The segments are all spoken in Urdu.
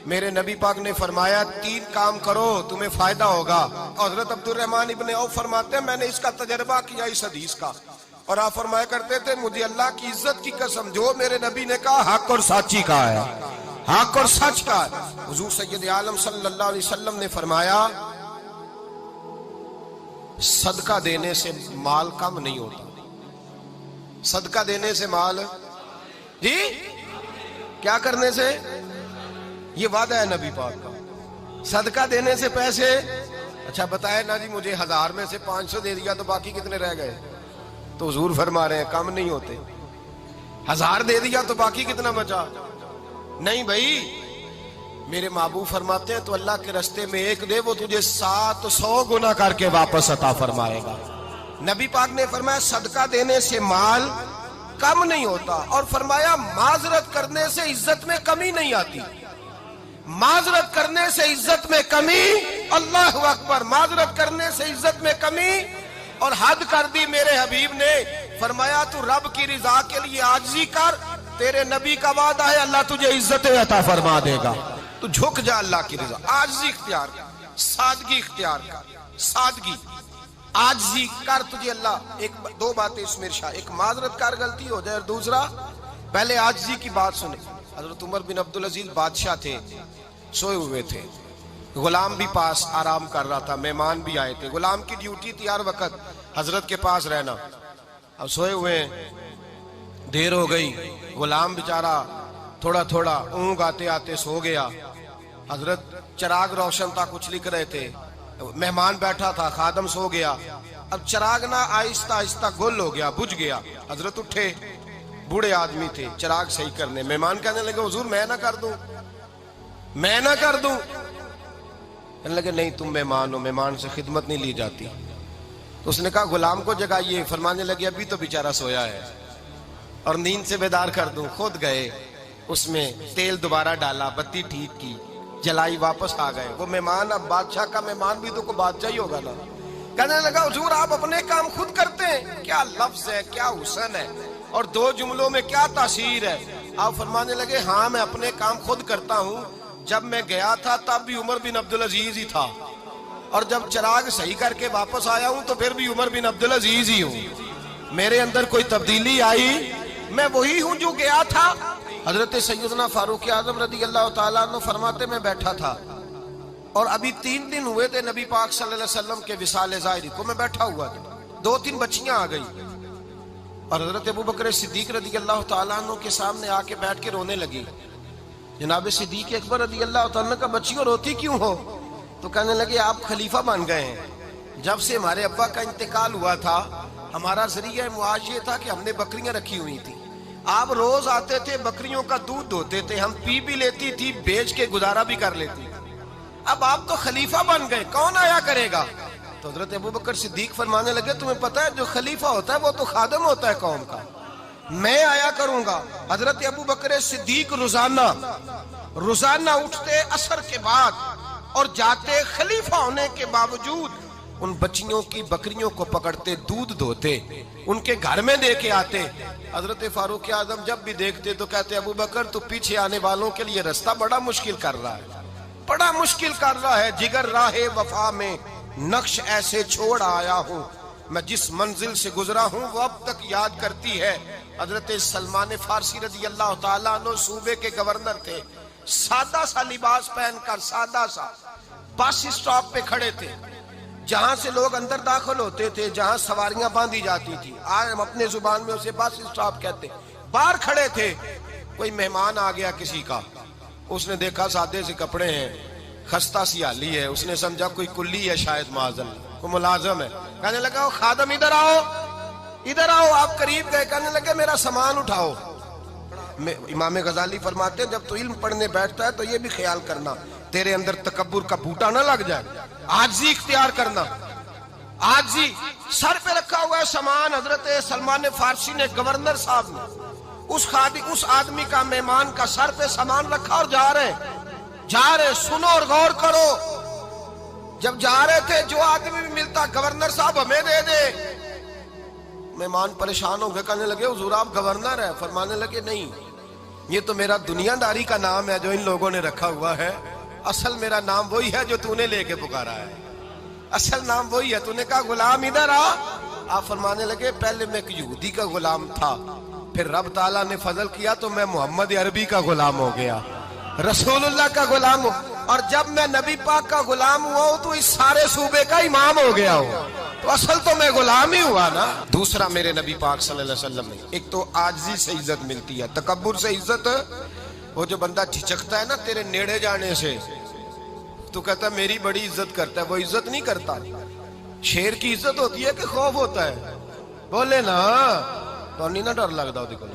میرے نبی پاک نے فرمایا 3 کام کرو تمہیں فائدہ ہوگا. حضرت عبدالرحمن ابن عوف فرماتے ہیں میں نے اس کا تجربہ کیا اس حدیث کا, اور آپ فرمایا کرتے تھے مجھے اللہ کی عزت کی قسم جو میرے نبی نے کہا حق اور سچی کہا ہے, حق اور سچ کا ہے. حضور سید عالم صلی اللہ علیہ وسلم نے فرمایا صدقہ دینے سے مال کم نہیں ہوتا. صدقہ دینے سے مال جی کیا کرنے سے, یہ وعدہ ہے نبی پاک کا. صدقہ دینے سے پیسے, اچھا بتائے نا جی مجھے 1000 میں سے 500 دے دیا تو باقی کتنے رہ گئے؟ تو حضور فرما رہے ہیں کم نہیں ہوتے. 1000 دے دیا تو باقی کتنا بچا؟ نہیں بھائی, میرے محبوب فرماتے ہیں تو اللہ کے راستے میں 1 دے وہ تجھے 700 گنا کر کے واپس عطا فرمائے گا. نبی پاک نے فرمایا صدقہ دینے سے مال کم نہیں ہوتا, اور فرمایا معذرت کرنے سے عزت میں کمی نہیں آتی. معذرت کرنے سے عزت میں کمی, اللہ اکبر, معذرت کرنے سے عزت میں کمی. اور حد کر دی میرے حبیب نے, فرمایا تو رب کی رضا کے لیے عاجزی کر, تیرے نبی کا وعدہ ہے اللہ تجھے عزت عطا فرما دے گا. تو جھک جا اللہ کی رضا, عاجزی اختیار کر, سادگی اختیار کر, سادگی عاجزی کر, تجھے اللہ 2 باتیں اس میں ارشاد, ایک معذرت کر غلطی ہو جائے, اور دوسرا پہلے عاجزی کی بات سنیں. حضرت عمر بن عبدالعزیز بادشاہ تھے, سوئے ہوئے تھے, غلام بھی پاس آرام کر رہا تھا, مہمان بھی آئے تھے. غلام کی ڈیوٹی تھی ہر وقت حضرت کے پاس رہنا. اب سوئے ہوئے ہیں, دیر ہو گئی, غلام بیچارہ تھوڑا تھوڑا اونگ آتے آتے سو گیا. حضرت چراغ روشن تھا, کچھ لکھ رہے تھے, مہمان بیٹھا تھا, خادم سو گیا. اب چراغ نہ آہستہ آہستہ گل ہو گیا, بجھ گیا. حضرت اٹھے, بوڑھے آدمی تھے, چراغ صحیح کرنے. مہمان کہنے لگے حضور میں نہ کر دوں, میں نہ کر دوں. کہنے لگے نہیں تم مہمان ہو, مہمان سے خدمت نہیں لی جاتی. تو اس نے کہا غلام کو جگائیے. فرمانے لگے ابھی تو بیچارہ سویا ہے اور نیند سے بیدار کر دوں. خود گئے, اس میں تیل دوبارہ ڈالا, بتی ٹھیک کی, جلائی, واپس آ گئے. وہ مہمان, اب بادشاہ کا مہمان بھی تو کوئی بادشاہ ہی ہوگا نا. کہنے لگا حضور آپ اپنے کام خود کرتے ہیں, کیا لفظ ہے, کیا حسن ہے, اور 2 جملوں میں کیا تاثیر ہے. آپ فرمانے لگے ہاں میں اپنے کام خود کرتا ہوں. جب میں گیا تھا تب بھی عمر بن عبدالعزیز ہی تھا, اور جب چراغ صحیح کر کے واپس آیا ہوں تو پھر بھی عمر بن عبدالعزیز ہی ہوں. میرے اندر کوئی تبدیلی آئی, میں وہی ہوں جو گیا تھا. حضرت سیدنا فاروق اعظم رضی اللہ تعالیٰ عنہ فرماتے میں بیٹھا تھا, اور ابھی 3 دن ہوئے تھے نبی پاک صلی اللہ علیہ وسلم کے وصال ظاہری کو. میں بیٹھا ہوا تھا, 2-3 بچیاں آ گئی, اور حضرت ابو بکر صدیق رضی اللہ تعالیٰ عنہ کے سامنے آ کے بیٹھ کے رونے لگی. جناب صدیق اکبر رضی اللہ تعالیٰ عنہ کا بچیوں روتی کیوں ہو؟ تو کہنے لگے آپ خلیفہ بن گئے ہیں. جب سے ہمارے ابا کا انتقال ہوا تھا ہمارا ذریعہ معاش یہ تھا کہ ہم نے بکریاں رکھی ہوئی تھی. آپ روز آتے تھے, بکریوں کا دودھ دھوتے تھے, ہم پی بھی لیتی تھی, بیچ کے گزارا بھی کر لیتی. اب آپ تو خلیفہ بن گئے, کون آیا کرے گا؟ تو حضرت ابو بکر صدیق فرمانے لگے تمہیں پتہ ہے جو خلیفہ ہوتا ہے وہ تو خادم ہوتا ہے قوم کا, میں آیا کروں گا. حضرت ابو بکر صدیق روزانہ اٹھتے عصر کے بعد اور جاتے, خلیفہ ہونے کے باوجود ان بچیوں کی بکریوں کو پکڑتے, دودھ دھوتے, ان کے گھر میں دے کے آتے. حضرت فاروق اعظم جب بھی دیکھتے تو کہتے ابو بکر تو پیچھے آنے والوں کے لیے راستہ بڑا مشکل کر رہا ہے, بڑا مشکل کر رہا ہے. جگر راہ وفا میں نقش ایسے چھوڑ آیا ہوں, میں جس منزل سے گزرا ہوں وہ اب تک یاد کرتی ہے. حضرت سلمان فارسی رضی اللہ تعالیٰ عنہ صوبے کے گورنر تھے, سادہ سا لباس پہن کر, سادہ سا, بس اسٹاپ پہ کھڑے تھے, جہاں سے لوگ اندر داخل ہوتے تھے, جہاں سواریاں باندھی جاتی تھی, آج ہم اپنے زبان میں اسے بس اسٹاپ کہتے. باہر کھڑے تھے, کوئی مہمان آ گیا کسی کا, اس نے دیکھا سادے سے کپڑے ہیں, خستہ سی حالی ہے, اس نے سمجھا کوئی کلی ہے شاید, معاذ اللہ کوئی ملازم ہے. کہنے لگا خادم ادھر آؤ, ادھر آؤ. آپ قریب گئے, کہنے لگے میرا سامان اٹھاؤ. امام غزالی فرماتے ہیں جب تو علم پڑھنے بیٹھتا ہے تو یہ بھی خیال کرنا تیرے اندر تکبر کا بوٹا نہ لگ جائے, عاجزی اختیار کرنا. عاجزی, سر پہ رکھا ہوا ہے سامان. حضرت سلمان فارسی نے, گورنر صاحب نے, اس آدمی کا, مہمان کا سر پہ سامان رکھا اور جا رہے. سنو اور غور کرو. جب جا رہے تھے جو آدمی بھی ملتا گورنر صاحب ہمیں دے دے. مہمان پریشان ہو گئے, کہنے لگے حضور آپ گورنر ہیں؟ فرمانے لگے نہیں, یہ تو میرا دنیا داری کا نام ہے جو ان لوگوں نے رکھا ہوا ہے، اصل میرا نام وہی ہے جو تو نے لے کے پکارا ہے، اصل نام وہی ہے۔ تو نے کہا غلام ادھر آ، آپ فرمانے لگے پہلے میں ایک یہودی کا غلام تھا، پھر رب تعالیٰ نے فضل کیا تو میں محمد عربی کا غلام ہو گیا، رسول اللہ کا غلام ہوں، اور جب میں نبی پاک کا غلام ہوا ہوں تو اس سارے صوبے کا امام ہو گیا ہوں، تو اصل تو میں غلام ہی ہوا نا۔ دوسرا میرے نبی پاک صلی اللہ علیہ وسلم نے ایک تو عاجزی سے عزت ملتی ہے، تکبر سے عزت، وہ جو بندہ جھجکتا ہے نا تیرے نیڑے جانے سے، تو کہتا ہے میری بڑی عزت کرتا ہے، وہ عزت نہیں کرتا۔ شیر کی عزت ہوتی ہے کہ خوف ہوتا ہے؟ بولے نا تو نہیں نہ ڈر لگتا ہوتی کو۔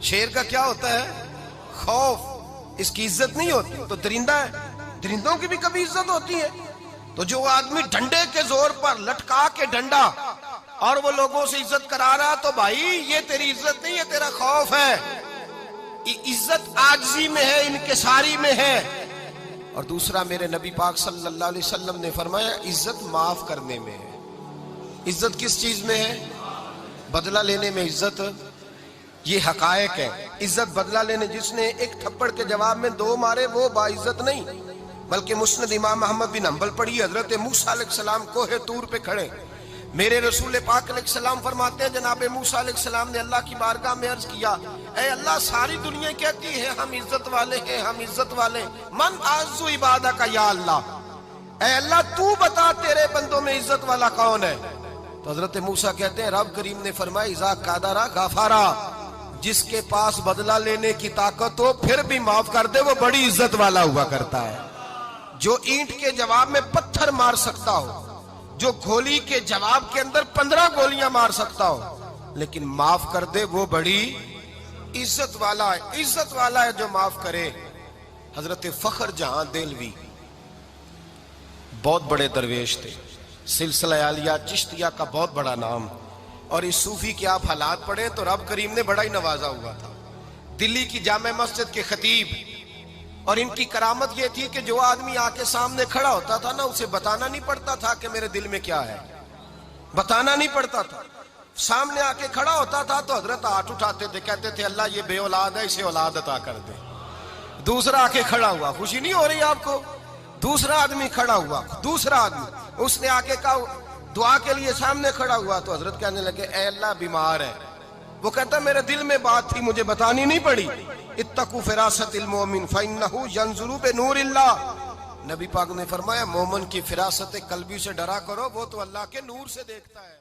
شیر کا کیا ہوتا ہے؟ خوف، اس کی عزت نہیں ہوتی۔ تو درندہ ہے، درندوں کی بھی کبھی عزت ہوتی ہے؟ تو جو آدمی ڈنڈے کے زور پر لٹکا کے ڈنڈا اور وہ لوگوں سے عزت کرا رہا، تو بھائی یہ تیری عزت نہیں ہے، تیرا خوف ہے۔ عزت عاجزی میں ہے، انکساری میں ہے۔ اور دوسرا میرے نبی پاک صلی اللہ علیہ وسلم نے فرمایا عزت معاف کرنے میں ہے۔ عزت کس چیز میں ہے؟ بدلہ لینے میں عزت، یہ حقائق ہے۔ عزت بدلہ لینے، جس نے ایک تھپڑ کے جواب میں 2 مارے وہ باعزت نہیں، بلکہ مسند امام احمد بن حنبل پڑھی، حضرت موسیٰ علیہ السلام کوہ طور پہ کھڑے، میرے رسول پاک علیہ السلام فرماتے ہیں جناب موسیٰ علیہ السلام نے اللہ کی بارگاہ میں عرض کیا، اے اللہ ساری دنیا کہتی ہے ہم عزت والے ہیں، ہم عزت والے، من اعز عبادک یا اللہ، اے اللہ تو بتا تیرے بندوں میں عزت والا کون ہے؟ تو حضرت موسیٰ کہتے ہیں رب کریم نے فرمایا اذا قادرا غفارا، جس کے پاس بدلہ لینے کی طاقت ہو پھر بھی معاف کر دے وہ بڑی عزت والا ہوا کرتا ہے۔ جو اینٹ کے جواب میں پتھر مار سکتا ہو، جو گولی کے جواب کے اندر 15 گولیاں مار سکتا ہو، لیکن معاف کر دے وہ بڑی عزت والا ہے۔ عزت والا ہے جو معاف کرے۔ حضرت فخر جہاں دہلوی بہت بڑے درویش تھے، سلسلہ عالیہ چشتیہ کا بہت بڑا نام، اور اس صوفی کے آپ حالات پڑھیں تو رب کریم نے بڑا ہی نوازا ہوا تھا۔ دلی کی جامع مسجد کے خطیب، اور ان کی کرامت یہ تھی کہ جو آدمی آ کے سامنے کھڑا ہوتا تھا نا اسے بتانا نہیں پڑتا تھا کہ میرے دل میں کیا ہے، بتانا نہیں پڑتا تھا۔ سامنے آ کے کھڑا ہوتا تھا تو حضرت ہاتھ اٹھاتے تھے، کہتے تھے اللہ یہ بے اولاد ہے اسے اولاد عطا کر دے۔ دوسرا آ کے کھڑا ہوا، خوشی نہیں ہو رہی آپ کو؟ دوسرا آدمی کھڑا ہوا، دوسرا آدمی، اس نے آ کے کہا دعا کے لیے سامنے کھڑا ہوا تو حضرت کہنے لگے اے اللہ بیمار ہے، وہ کہتا میرے دل میں بات تھی مجھے بتانی نہیں پڑی، اتقوا فراست المومن فإنہ ینظر بنور اللہ، نبی پاک نے فرمایا مومن کی فراست قلبی سے ڈرا کرو، وہ تو اللہ کے نور سے دیکھتا ہے۔